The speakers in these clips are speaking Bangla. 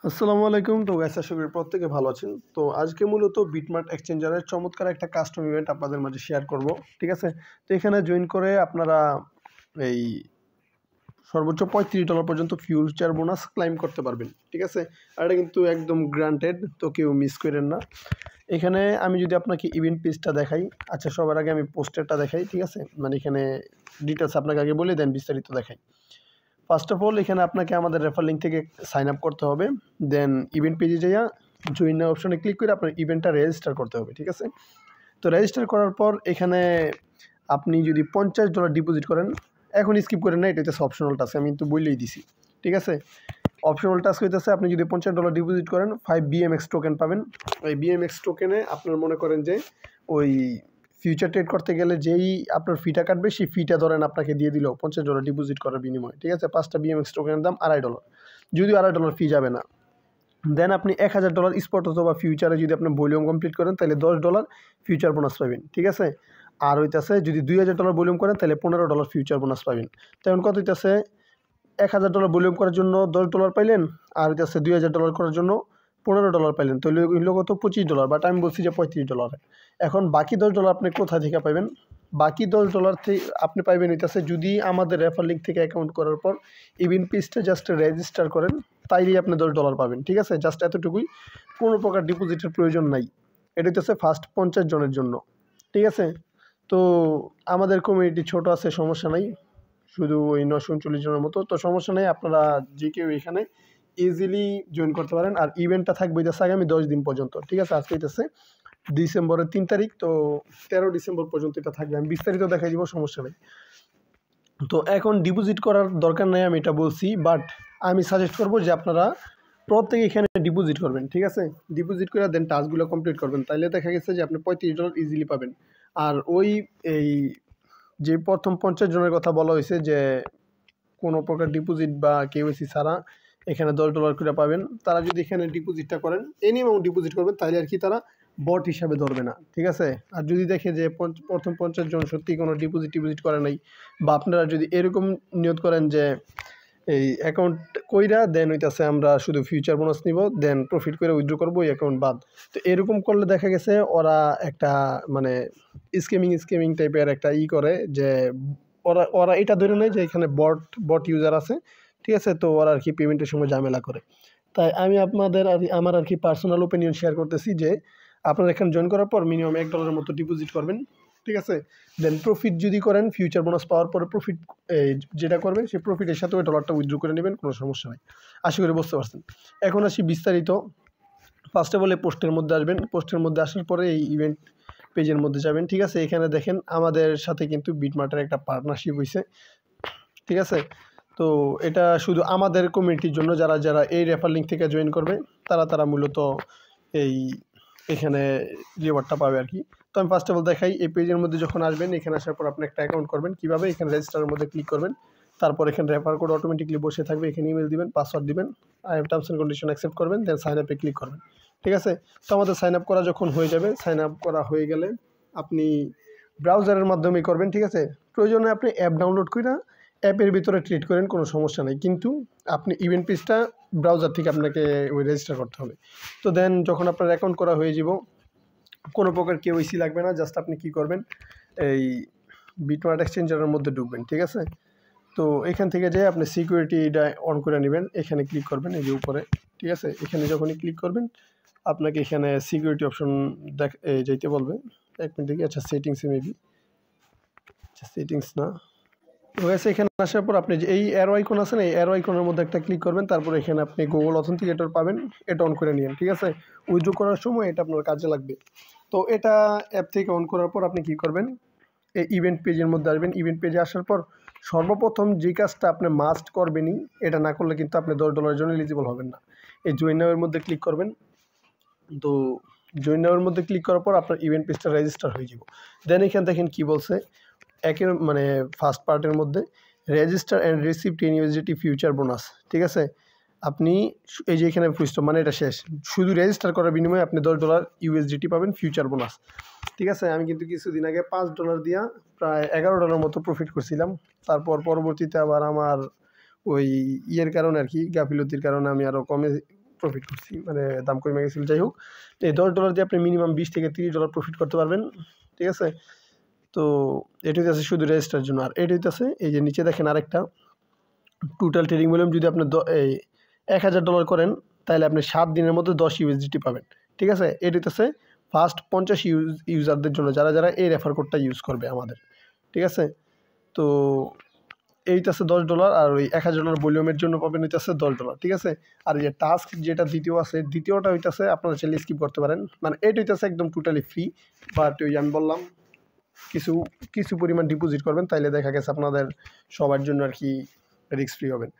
আসসালামু আলাইকুম। তো গাইস আশা করি প্রত্যেকে ভালো আছেন। তো আজকে মূলত বিটমার্ট এক্সচেঞ্জারের চমৎকার একটা কাস্টম ইভেন্ট আপনাদের মাঝে শেয়ার করব। ঠিক আছে? তো এখানে জয়েন করে আপনারা এই সর্বোচ্চ $35 পর্যন্ত ফিউচার বোনাস ক্লাইম করতে পারবেন। ঠিক আছে? আর এটা কিন্তু একদম গ্রান্টেড, তো কেউ মিস করেন না। এখানে আমি যদি আপনাকে ইভেন্ট পেজটা দেখাই, আচ্ছা সবার আগে আমি পোস্টারটা দেখাই। ঠিক আছে? মানে এখানে ডিটেলস আপনাকে আগে বলে দেন বিস্তারিত দেখাই। ফার্স্ট অফ অল এখানে আপনাকে আমাদের রেফার লিঙ্ক থেকে সাইন আপ করতে হবে। দেন ইভেন্ট পেজে যাইয়া জয়েন নাও অপশনে ক্লিক করে আপনার ইভেন্টটা রেজিস্টার করতে হবে। ঠিক আছে? তো রেজিস্টার করার পর এখানে আপনি যদি $50 ডিপোজিট করেন, এখন স্কিপ করেন না, এটা হইতেছে অপশনাল টাস্ক, আমি কিন্তু বললেই দিছি। ঠিক আছে? অপশনাল টাস্ক হইতেছে আপনি যদি $50 ডিপোজিট করেন 5 বিএমএক্স টোকেন পাবেন। ওই বিএমএক্স টোকেনে আপনার মনে করেন যে ওই ফিউচার ট্রেড করতে গেলে যেই আপনার ফিটা কাটবে সেই ফিটা ধরেন আপনাকে দিয়ে দিল $50 ডিপোজিট করার বিনিময়ে। ঠিক আছে? 5টা বিএমএক্স টোকেনের দাম $2.5, যদিও $2.5 ফি যাবে না। দেন আপনি $1000 স্পট অথবা ফিউচারে যদি আপনি ভলিউম কমপ্লিট করেন তাহলে $10 ফিউচার বোনাস পাবেন। ঠিক আছে? আর হইতেছে যদি $2000 ভলিউম করেন তাহলে $15 ফিউচার বোনাস পাবেন। তখন কত হইতেছে, $1000 ভলিউম করার জন্য $10 পাইলেন, আর হইতেছে $2000 করার জন্য $15 পাইলেন। তো হইল কত, $25, বাট আমি বলছি যে $35। এখন বাকি $10 আপনি কোথা থেকে পাবেন? বাকি $10 থেকে আপনি পাইবেন হইতেছে যদি আমাদের রেফার লিঙ্ক থেকে অ্যাকাউন্ট করার পর ইভেন্ট পেজটা জাস্ট রেজিস্টার করেন, তাইলেই আপনি $10 পাবেন। ঠিক আছে? জাস্ট এতটুকুই, কোনো প্রকার ডিপোজিটের প্রয়োজন নাই। এটা হইতেছে ফার্স্ট 50 জনের জন্য। ঠিক আছে? তো আমাদের কমিউনিটি ছোট আছে, সমস্যা নাই, শুধু ওই 939 জনের মতো। তো সমস্যা নেই, আপনারা যে কেউ এখানে ইজিলি জয়েন করতে পারেন। আর ইভেন্টটা থাকবে হইতেছে আগামী 10 দিন পর্যন্ত। ঠিক আছে? আজকে হইতেছে ডিসেম্বরের 3 তারিখ, তো 13 ডিসেম্বর পর্যন্ত এটা থাকবে। আমি বিস্তারিত দেখাই দিব, সমস্যা নেই। তো এখন ডিপোজিট করার দরকার নাই, আমি এটা বলছি, বাট আমি সাজেস্ট করবো যে আপনারা প্রত্যেকে এখানে ডিপোজিট করবেন। ঠিক আছে? ডিপোজিট করে দেন টাস্কগুলো কমপ্লিট করবেন, তাইলে দেখা গেছে যে আপনি $35 ইজিলি পাবেন। আর ওই এই যে প্রথম 50 জনের কথা বলা হয়েছে যে কোনো প্রকার ডিপোজিট বা কেওয়াইসি ছাড়া এখানে $10 করে পাবেন, তারা যদি এখানে ডিপোজিটটা করেন, এনি অ্যামাউন্ট ডিপোজিট করবেন, তাহলে আর কি তারা বট হিসাবে ধরবে না। ঠিক আছে? আর যদি দেখে যে প্রথম 50 জন সত্যি কোনো ডিপোজিট করে নাই, বা আপনারা যদি এরকম নিয়ত করেন যে এই অ্যাকাউন্ট কইরা দেন হইতাছে আমরা শুধু ফিউচার বোনাস নিব, দেন প্রফিট করে উইথড্র করবো এই অ্যাকাউন্ট বাদ, তো এরকম করলে দেখা গেছে ওরা একটা মানে স্কেমিং টাইপের একটা করে যে ওরা ওরা এটা ধরে নেয় যে এখানে বট ইউজার আছে। ঠিক আছে? তো ওরা আর কি পেমেন্টের সময় ঝামেলা করে। তাই আমি আপনাদের আমার আর কি পার্সোনাল ওপিনিয়ন শেয়ার করতেছি যে আপনারা এখানে জয়েন করার পর মিনিমাম $1 মতো ডিপোজিট করবেন। ঠিক আছে? দেন প্রফিট যদি করেন, ফিউচার বোনাস পাওয়ার পরে প্রফিট যেটা করবেন সেই প্রফিটের সাথে ওই ডলারটা উইথড্র করে নেবেন, কোনো সমস্যা নেই। আশা করি বুঝতে পারছেন। এখন আসি বিস্তারিত। ফার্স্টে বলে পোস্টের মধ্যে আসবেন। পোস্টের মধ্যে আসার পরে এই ইভেন্ট পেজের মধ্যে যাবেন। ঠিক আছে? এখানে দেখেন আমাদের সাথে কিন্তু বিটমার্টের একটা পার্টনারশিপ হয়েছে। ঠিক আছে? তো এটা শুধু আমাদের কমিউনিটির জন্য, যারা যারা এই রেফার লিঙ্ক থেকে জয়েন করবে তারা মূলত এই এখানে রিওয়ার্ডটা পাবে আর কি। তো আমি ফার্স্ট অফ অল দেখাই, এই পেজের মধ্যে যখন আসবেন, এখানে আসার পর আপনি একটা অ্যাকাউন্ট করবেন। কীভাবে? এখানে রেজিস্টারের মধ্যে ক্লিক করবেন, তারপর এখানে রেফার কোড অটোমেটিকলি বসে থাকবে, এখানে ইমেল দিবেন, পাসওয়ার্ড দিবেন, আর টার্মস অ্যান্ড কন্ডিশন অ্যাকসেপ্ট করবেন, দেন সাইন আপে ক্লিক করবেন। ঠিক আছে? তো আমাদের সাইন আপ করা যখন হয়ে যাবে, সাইন আপ করা হয়ে গেলে আপনি ব্রাউজারের মাধ্যমেই করবেন। ঠিক আছে? প্রয়োজনে আপনি অ্যাপ ডাউনলোড করে অ্যাপের ভিতরে ট্রেড করেন, কোনো সমস্যা নেই, কিন্তু আপনি ইভেন্ট পেজটা ব্রাউজার থেকে আপনাকে ওই রেজিস্টার করতে হবে। তো দেন যখন আপনার অ্যাকাউন্ট করা হয়ে যাব, কোনো প্রকার কেওয়াইসি লাগবে না, জাস্ট আপনি কি করবেন, এই বিটমার্ট এক্সচেঞ্জারের মধ্যে ঢুকবেন। ঠিক আছে? তো এখান থেকে যে আপনি সিকিউরিটিটা অন করে নেবেন, এখানে ক্লিক করবেন এই যে উপরে। ঠিক আছে? এখানে যখনই ক্লিক করবেন আপনাকে এখানে সিকিউরিটি অপশন যাইতে বলবে। এক মিনিট দেখি, আচ্ছা সেটিংসে মেবি, আচ্ছা সেটিংস না, হয়েছে। এখানে আসার পর আপনি যে এই অ্যারো আইকন আছে না, এই অ্যারো আইকনের মধ্যে একটা ক্লিক করবেন, তারপর এখানে আপনি গুগল অথেন্টিকেটর পাবেন, এটা অন করে নিন। ঠিক আছে? উইথড্র করার সময় এটা আপনার কাজে লাগবে। তো এটা অ্যাপ থেকে অন করার পর আপনি কি করবেন, এই ইভেন্ট পেজের মধ্যে আসবেন। ইভেন্ট পেজে আসার পর সর্বপ্রথম যে কাজটা আপনি মাস্ট করবেনই, এটা না করলে কিন্তু আপনি $10 জন্য এলিজিবল হবেন না। এই জয়েন নাওয়ের মধ্যে ক্লিক করবেন। তো জয়েন নাওয়ের মধ্যে ক্লিক করার পর আপনার ইভেন্ট পেজটা রেজিস্টার হয়ে যাব। দেন এখানে দেখেন কি বলছে, একের মানে ফার্স্ট পার্টের মধ্যে register and receive 10 USDT future bonus. ঠিক আছে? আপনি এই যে এখানে ফুলস্টপ, মানে এটা শেষ, শুধু রেজিস্টার করার বিনিময়ে আপনি $10 USDT পাবেন ফিউচার বোনাস। ঠিক আছে? আমি কিন্তু কিছুদিন আগে $5 দিয়া প্রায় $11 মতো প্রফিট করছিলাম। তারপর পরবর্তীতে আবার আমার ওই ইয়ের কারণে আর কি, গাফিলতির কারণে আমি আরও প্রফিট করছি, মানে দাম কমে গেছিল। যাই হোক, এই $10 দিয়ে আপনি মিনিমাম $20 থেকে $30 প্রফিট করতে পারবেন, ঠিক আছে। তো এটা হইতেছে শুধু রেজিস্টার জন্য। আর এটা হইতেছে এই যে নিচে দেখেন আরেকটা, টোটাল ট্রেডিং ভলিউম যদি আপনি এই $1000 করেন তাহলে আপনি 7 দিনের মধ্যে 10 USDT পাবেন, ঠিক আছে। এটা হইতেছে ফার্স্ট 50 ইউজারদের জন্য, যারা যারা এই রেফার কোডটা ইউজ করবে আমাদের, ঠিক আছে। তো এইটাছে $10 আর ওই $1000 ভলিউমের জন্য পাবেন হইতেছে $10, ঠিক আছে। আর এই যে টাস্ক যেটা দ্বিতীয় আছে, দ্বিতীয়টা হইতেছে আপনারা চাইলে স্কিপ করতে পারেন, মানে এটা হইতেছে একদম টোটালি ফ্রি। বাট ওই আমি বললাম কিছু কিছু পরিমাণ ডিপোজিট করবেন, তাইলে দেখা গেছে আপনাদের সবার জন্য আর কি রিস্ক ফ্রি হবেন।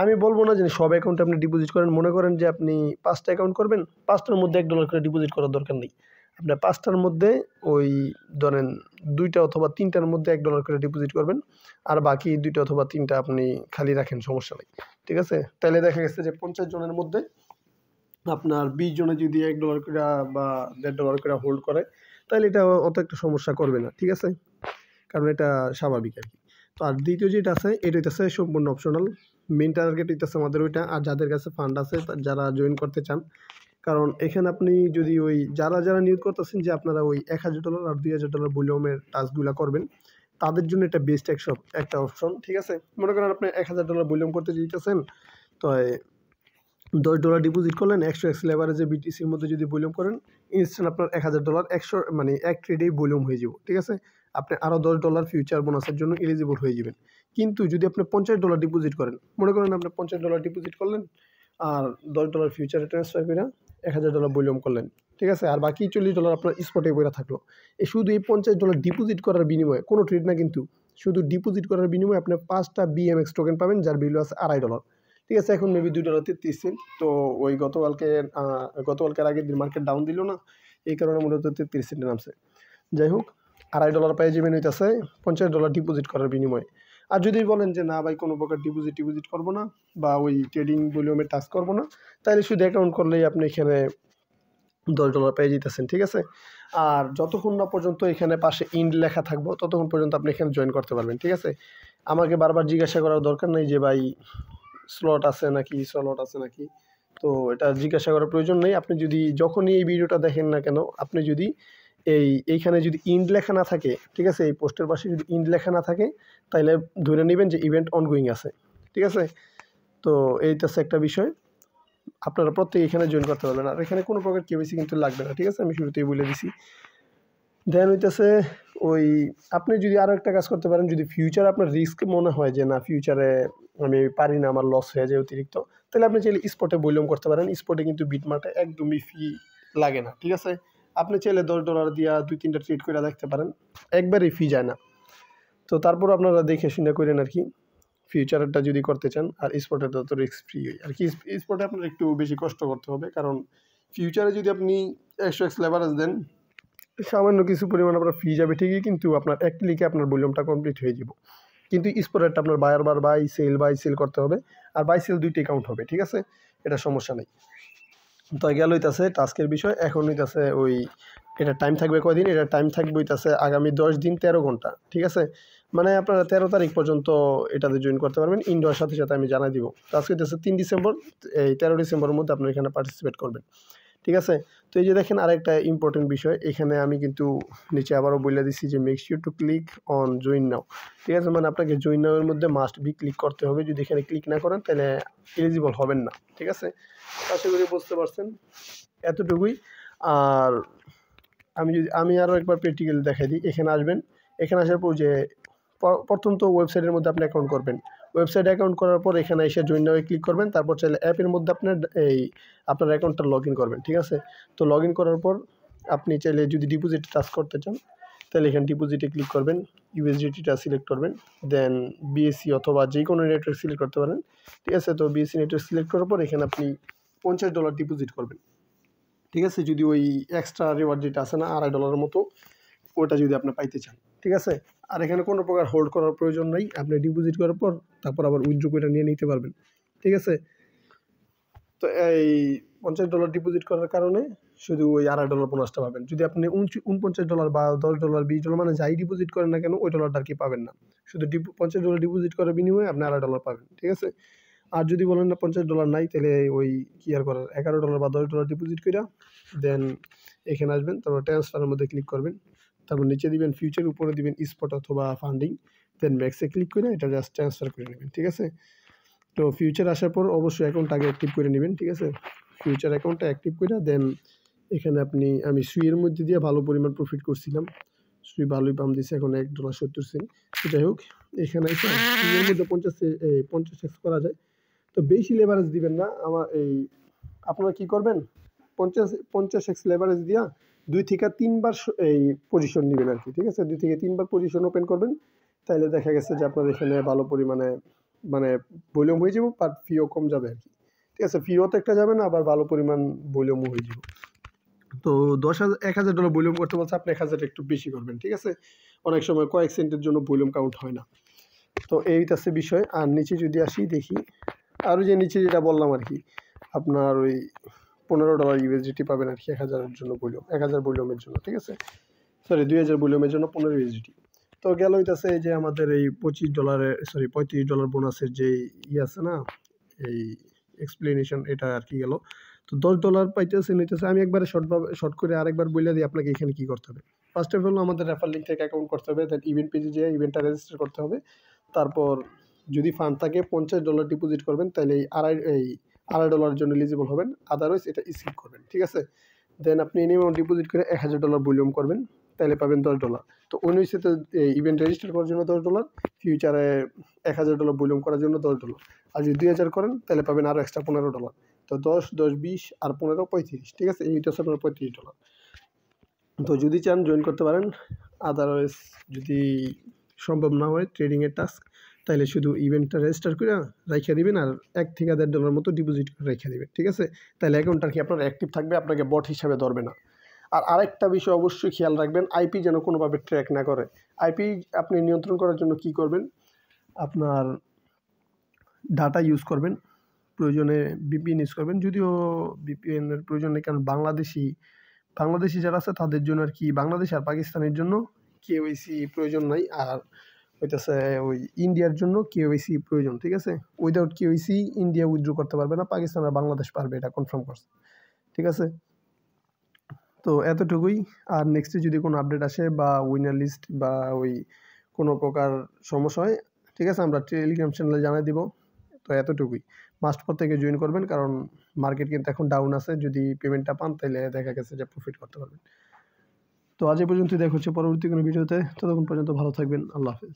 আমি বলবো না যে সব অ্যাকাউন্টে আপনি ডিপোজিট করেন, মনে করেন যে আপনি 5টা অ্যাকাউন্ট করবেন, 5টার মধ্যে $1 করে ডিপোজিট করার দরকার নেই। আপনার 5টার মধ্যে ওই ধরেন 2টা অথবা 3টার মধ্যে $1 করে ডিপোজিট করবেন, আর বাকি 2টা অথবা 3টা আপনি খালি রাখেন, সমস্যা নেই, ঠিক আছে। তাহলে দেখা গেছে যে 50 জনের মধ্যে আপনার 20 জনে যদি $1 করে বা $1.5 করে হোল্ড করে, তাহলে এটা অত একটা সমস্যা করবে না, ঠিক আছে, কারণ এটা স্বাভাবিক আর কি। তো আর দ্বিতীয় যেটা আছে এটা হইতেছে সম্পূর্ণ অপশনাল, মেন টার্গেট হইতেছে আমাদের ওইটা। আর যাদের কাছে ফান্ড আছে যারা জয়েন করতে চান, কারণ এখানে আপনি যদি ওই যারা যারা নিয়োগ করতেছেন যে আপনারা ওই $1000 আর $2000 ভলিউমের টাস্কগুলো করবেন, তাদের জন্য এটা বেস্ট একটা অপশন, ঠিক আছে। মনে করেন আপনি $1000 ভলিউম করতে দিতেছেন, তো $10 ডিপোজিট করলেন, 100x লেভারেজে বিটিসির মধ্যে যদি ভলিউম করেন, ইনস্ট্যান্ট আপনার $1000 100 মানে এক ট্রেডেই ভলিউম হয়ে যাব, ঠিক আছে। আপনি আরও $10 ফিউচার বোনাসের জন্য এলিজিবল হয়ে যাবেন। কিন্তু যদি আপনি $50 ডিপোজিট করেন, মনে করেন আপনি $50 ডিপোজিট করলেন আর $10 ফিউচারে ট্রান্সফার করে $1000 ভলিউম করলেন, ঠিক আছে। আর বাকি $40 আপনার স্পটে বইরা থাকলো। এই শুধু এই $50 ডিপোজিট করার বিনিময়ে, কোনো ট্রেড না কিন্তু, শুধু ডিপোজিট করার বিনিময়ে আপনি 5টা BMX টোকেন পাবেন, যার ভ্যালু আছে $2.5, ঠিক আছে। এখন মেবি $2.33। তো ওই গতকালকের আগের দিন মার্কেট ডাউন দিল না, এই কারণে মূলত 33 সেন্টে নামছে। যাই হোক, $2.5 পেয়ে যাবেন হইতেছে $50 ডিপোজিট করার বিনিময়ে। আর যদি বলেন যে না ভাই কোনো প্রকার ডিপোজিট করবো না, বা ওই ট্রেডিং ভলিউমে টাচ করবো না, তাহলে শুধু অ্যাকাউন্ট করলেই আপনি এখানে $10 পেয়ে যেতেছেন, ঠিক আছে। আর যতক্ষণ না পর্যন্ত এখানে পাশে ইন্ড লেখা থাকবো, ততক্ষণ পর্যন্ত আপনি এখানে জয়েন করতে পারবেন, ঠিক আছে। আমাকে বারবার জিজ্ঞাসা করার দরকার নেই যে ভাই স্লট আছে নাকি, তো এটা জিজ্ঞাসা করার প্রয়োজন নেই। আপনি যদি যখনই এই ভিডিওটা দেখেন না কেন, আপনি যদি এইখানে যদি ইন্ড লেখা না থাকে, ঠিক আছে, এই পোস্টের পাশে যদি ইন্ড লেখা না থাকে, তাহলে ধরে নেবেন যে ইভেন্ট অনগোয়িং আছে, ঠিক আছে। তো এইটাছে একটা বিষয়, আপনারা প্রত্যেকে এখানে জয়েন করতে পারবেন। আর এখানে কোনো প্রকার কেওয়াইসি কিন্তু লাগবে না, ঠিক আছে, আমি শুরুতেই বলে দিছি। দেন হইতেছে ওই আপনি যদি আরও একটা কাজ করতে পারেন, যদি ফিউচারে আপনার রিস্ক মনে হয় যে না ফিউচারে আমি পারি না, আমার লস হয়ে যায় অতিরিক্ত, তাহলে আপনি চাইলে স্পটে ভলিউম করতে পারেন। স্পটে কিন্তু বিটমার্টে একদমই ফি লাগে না, ঠিক আছে। আপনি চাইলে $10 দিয়া 2-3টা ট্রেড করে দেখতে পারেন, একবারই ফি যায় না। তো তারপর আপনারা দেখে শুনে করেন আর কি, ফিউচারটা যদি করতে চান। আর স্পটেরটা তো রিস্ক ফ্রি আর কি। স্পটে আপনার একটু বেশি কষ্ট করতে হবে, কারণ ফিউচারে যদি আপনি 100x লেভারেজ দেন, সামান্য কিছু পরিমাণ আপনার ফি যাবে ঠিকই, কিন্তু আপনার এক ক্লিকে আপনার ভলিউমটা কমপ্লিট হয়ে যাব। কিন্তু স্পটেরটা আপনার বারবার বাই সেল করতে হবে, আর বাই সেল দুইটাই কাউন্ট হবে, ঠিক আছে, এটা সমস্যা নেই। তো গেল হইতাছে টাস্কের বিষয়। এখন হইতাছে ওই এটা টাইম থাকবে কয়দিন, এটা টাইম থাকবে হইতাছে আগামী 10 দিন 13 ঘন্টা, ঠিক আছে। মানে আপনারা 13 তারিখ পর্যন্ত এটাতে জয়েন করতে পারবেন। ইন্ডোর সাথে সাথে আমি জানাই দিব। আজকে হইতেছে 3 ডিসেম্বর, এই 13 ডিসেম্বরের মধ্যে আপনারা এখানে পার্টিসিপেট করবেন, ঠিক আছে। তো এই যে দেখেন আরেকটা ইম্পর্টেন্ট বিষয়, এখানে আমি কিন্তু নিচে আবারও বলে দিচ্ছি যে make sure to click on join নাও, ঠিক আছে। মানে আপনাকে জয়েন নাও এর মধ্যে মাস্ট বি ক্লিক করতে হবে। যদি এখানে ক্লিক না করেন তাহলে এলিজিবল হবেন না, ঠিক আছে। আশা করি বুঝতে পারছেন, এতটুকুই। আর আমি আরও একবার প্র্যাকটিক্যাল দেখাই দিই। এখানে আসবেন, এখানে আসার পর যে প্রথম তো ওয়েবসাইটের মধ্যে আপনি অ্যাকাউন্ট করবেন। ওয়েবসাইটে অ্যাকাউন্ট করার পর এখানে এসে জয়েন নাও ক্লিক করবেন। তারপর চাইলে অ্যাপের মধ্যে আপনার অ্যাকাউন্টটা লগ ইন করবেন, ঠিক আছে। তো লগ ইন করার পর আপনি চাইলে যদি ডিপোজিট টাচ করতে চান, তাহলে এখানে ডিপোজিটে ক্লিক করবেন, ইউএসডিটিটা সিলেক্ট করবেন, দেন বিএসসি অথবা যে কোনো নেটওয়ার্ক সিলেক্ট করতে পারেন, ঠিক আছে। তো বিএসসি নেটওয়ার্ক সিলেক্ট করার পর এখানে আপনি $50 ডিপোজিট করবেন, ঠিক আছে। যদি ওই এক্সট্রা রিওয়ার্ড যেটা আছে না $2.5 মতো, ওটা যদি আপনি পাইতে চান, ঠিক আছে। আর এখানে কোনো প্রকার হোল্ড করার প্রয়োজন নাই, আপনি ডিপোজিট করার পর তারপর আবার উইথড্র করে নিয়ে নিতে পারবেন, ঠিক আছে। তো এই $50 ডিপোজিট করার কারণে শুধু ওই $2.5 বোনাসটা পাবেন। যদি আপনি $49 বা $10 $20 মানে যাই ডিপোজিট করেন না কেন, ওই ডলারটা আর কি পাবেন না। শুধু $50 ডিপোজিট করার বিনিময়ে আপনি $2.5 পাবেন, ঠিক আছে। আর যদি বলেন না $50 নাই, তাহলে ওই কি আর করার, $11 বা $10 ডিপোজিট কইরা দেন এখানে আসবেন, তারপর ট্রান্সফারের মধ্যে ক্লিক করবেন, তারপর নিচে দিবেন ফিউচার, উপরে দিবেন স্পট অথবা ফান্ডিং, দেন ম্যাক্সে ক্লিক করে এটা জাস্ট ট্রান্সফার করে নেবেন, ঠিক আছে। তো ফিউচার আসার পর অবশ্যই অ্যাকাউন্ট আগে অ্যাক্টিভ করে নেবেন, ঠিক আছে। ফিউচার অ্যাকাউন্টটা অ্যাক্টিভ করে দেন এখানে আমি সুইয়ের মধ্যে দিয়ে ভালো পরিমাণ প্রফিট করছিলাম, সুই ভালোই পাম দিছে, এখন $1.70। যাই হোক, এখানে এসে সুইয়ের মধ্যে 50x করা যায়। তো বেশি লেভারেজ দিবেন না, আপনারা কি করবেন, 50x লেভারেজ দিয়া 2 থেকে 3 বার এই পজিশন নেবেন আর কি, ঠিক আছে। 2 থেকে 3 বার পজিশন ওপেন করবেন, তাহলে দেখা গেছে যে আপনার এখানে ভালো পরিমাণে মানে ভলিউম হয়ে যাবে, বাট ফিও কম যাবে আর কি, ঠিক আছে। ফিও তো একটা যাবে না, আবার ভালো পরিমাণ ভলিউমও হয়ে যাবে। তো $1,000 ভলিউম করতে বলছে, আপনি 1000 একটু বেশি করবেন, ঠিক আছে। অনেক সময় কয়েক সেন্টের জন্য ভলিউম কাউন্ট হয় না। তো এইটাছে বিষয়। আর নিচে যদি আসি দেখি, আরও যে নিচে যেটা বললাম আর কি, আপনার ওই $15 ইউএসডিটি পাবেন আর কি 1000-এর জন্য ভলিউম, 1000 ভলিউমের জন্য, ঠিক আছে। সরি 2000 ভলিউমের জন্য 15 ইউএসডিটি। তো গেল হইতাছে যে আমাদের এই $35 বোনাসের যে আছে না, এই এক্সপ্লেনেশন, এটা আর কি গেল। তো $10 পাইতেছে নিতেছে। আমি একবারে শর্ট করে আরেকবার বলে দিই আপনাকে এখানে কি করতে হবে। ফার্স্ট অফ অল আমাদের রেফার লিঙ্ক থেকে অ্যাকাউন্ট করতে হবে, দেন ইভেন্ট পেজে যেয়ে ইভেন্টটা রেজিস্টার করতে হবে। তারপর যদি ফান্ড থাকে $50 ডিপোজিট করবেন, তাহলে এই $2.5 জন্য এলিজিবল হবেন, আদারওয়াইজ এটা স্কিপ করবেন, ঠিক আছে। দেন আপনি মিনিমাম ডিপোজিট করে $1000 ভলিউম করবেন, তাহলে পাবেন $10। তো তো ইভেন্ট রেজিস্টার করার জন্য $10, ফিউচারে $1000 ভলিউম করার জন্য $10। আর যদি 2000 করেন তাহলে পাবেন আরও এক্সট্রা $15। তো 10, 10, 20 আর 15, 35, ঠিক আছে। এইটা হচ্ছে আপনার $35। তো যদি চান জয়েন করতে পারেন, আদারওয়াইজ যদি সম্ভব না হয় ট্রেডিংয়ের টাস্ক, তাহলে শুধু ইভেন্টটা রেজিস্টার করে রাখিয়ে দিবেন আর $1 থেকে $1.5 মতো ডিপোজিট করে রেখে দিবেন, ঠিক আছে। তাহলে অ্যাকাউন্টটা কি আপনার অ্যাক্টিভ থাকবে, আপনাকে বট হিসাবে ধরবে না। আর আরেকটা বিষয় অবশ্যই খেয়াল রাখবেন, আইপি যেন কোনোভাবে ট্র্যাক না করে। আইপি আপনি নিয়ন্ত্রণ করার জন্য কি করবেন, আপনার ডাটা ইউজ করবেন, প্রয়োজনে ভিপিএন ইউজ করবেন। যদিও ভিপিএনের প্রয়োজন নেই, কারণ বাংলাদেশি যারা আছে তাদের জন্য আর কি, বাংলাদেশ আর পাকিস্তানের জন্য কেওয়াইসি প্রয়োজন নাই। আর হইতেছে ওই ইন্ডিয়ার জন্য কেওয়াইসি প্রয়োজন, ঠিক আছে। উইদাউট কেওয়াইসি ইন্ডিয়া উইথড্র করতে পারবে না, পাকিস্তান আর বাংলাদেশ পারবে, এটা কনফার্ম করছে, ঠিক আছে। তো এতটুকুই। আর নেক্সটে যদি কোনো আপডেট আসে বা উইনার লিস্ট বা ওই কোনো প্রকার সমস্যা হয়, ঠিক আছে, আমরা টেলিগ্রাম চ্যানেলে জানাই দিব। তো এতটুকুই। মাস্ট প্রত্যেকে জয়েন করবেন, কারণ মার্কেট কিন্তু এখন ডাউন আছে। যদি পেমেন্টটা পান তাহলে দেখা গেছে যে প্রফিট করতে পারবেন। তো আজ এ পর্যন্তই, দেখা হচ্ছে পরবর্তী কোনো ভিডিওতে। ততক্ষণ পর্যন্ত ভালো থাকবেন। আল্লাহ হাফেজ।